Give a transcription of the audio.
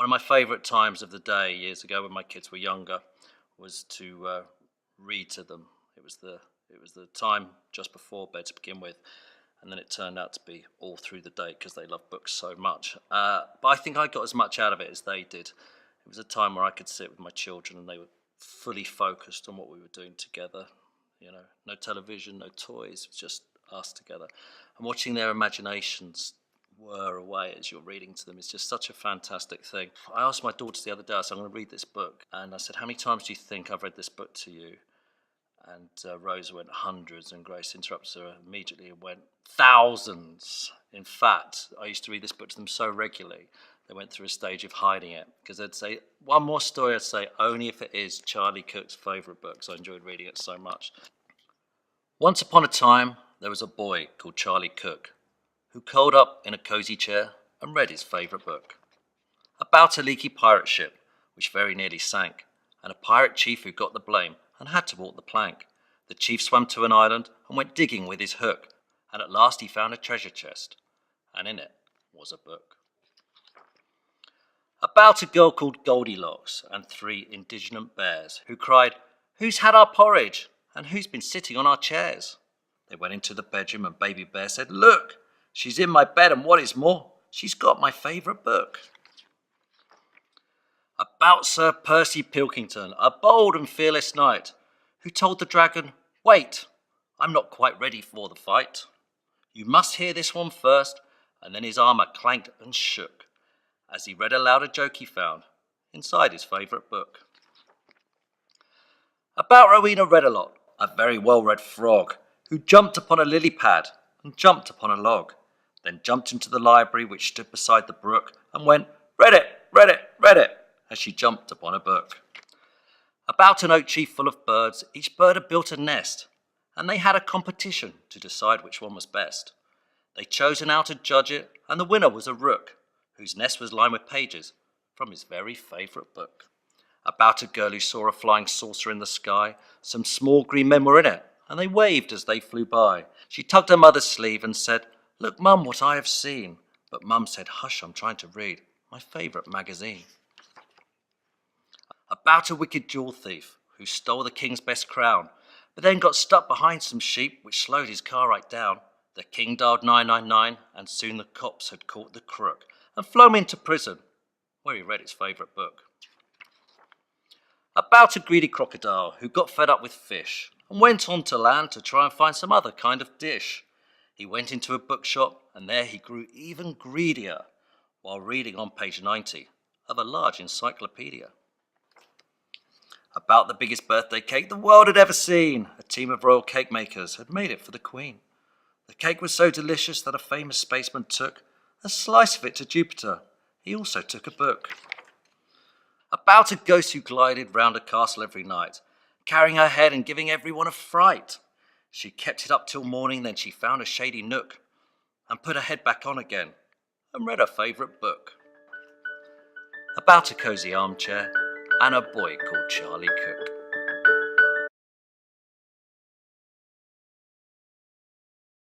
One of my favourite times of the day years ago when my kids were younger was to read to them. It was the time just before bed to begin with, and then it turned out to be all through the day because they love books so much. But I think I got as much out of it as they did. It was a time where I could sit with my children and they were fully focused on what we were doing together. You know, no television, no toys, it was just us together. And watching their imaginations whir away as you're reading to them is just such a fantastic thing. I asked my daughters the other day, I said, I'm going to read this book. And I said, how many times do you think I've read this book to you? And Rose went hundreds, and Grace interrupted her immediately and went thousands. In fact, I used to read this book to them so regularly, they went through a stage of hiding it. Because they'd say, one more story, I'd say, only if it is Charlie Cook's favourite book, because I enjoyed reading it so much. Once upon a time, there was a boy called Charlie Cook, who curled up in a cosy chair and read his favourite book. About a leaky pirate ship, which very nearly sank, and a pirate chief who got the blame and had to walk the plank. The chief swam to an island and went digging with his hook, and at last he found a treasure chest, and in it was a book. About a girl called Goldilocks and 3 indignant bears, who cried, "Who's had our porridge, and who's been sitting on our chairs?" They went into the bedroom and Baby Bear said, "Look, she's in my bed, and what is more, she's got my favourite book." About Sir Percy Pilkington, a bold and fearless knight, who told the dragon, "Wait, I'm not quite ready for the fight. You must hear this one first," and then his armour clanked and shook, as he read aloud a joke he found inside his favourite book. About Rowena Red-a-lot, a very well-read frog, who jumped upon a lily pad and jumped upon a log, then jumped into the library which stood beside the brook and went, "Read it, read it, read it," as she jumped upon a book. About an oak tree full of birds, each bird had built a nest, and they had a competition to decide which one was best. They chose an owl to judge it, and the winner was a rook, whose nest was lined with pages from his very favourite book. About a girl who saw a flying saucer in the sky, some small green men were in it, and they waved as they flew by. She tugged her mother's sleeve and said, "Look, Mum, what I have seen." But Mum said, "Hush, I'm trying to read my favourite magazine." About a wicked jewel thief who stole the king's best crown, but then got stuck behind some sheep which slowed his car right down. The king dialed 999, and soon the cops had caught the crook and flown him into prison, where he read his favourite book. About a greedy crocodile who got fed up with fish and went on to land to try and find some other kind of dish. He went into a bookshop, and there he grew even greedier while reading on page 90 of a large encyclopedia. About the biggest birthday cake the world had ever seen. A team of royal cake makers had made it for the Queen. The cake was so delicious that a famous spaceman took a slice of it to Jupiter. He also took a book. About a ghost who glided round a castle every night, carrying her head and giving everyone a fright. She kept it up till morning, then she found a shady nook and put her head back on again and read her favourite book. About a cosy armchair and a boy called Charlie Cook.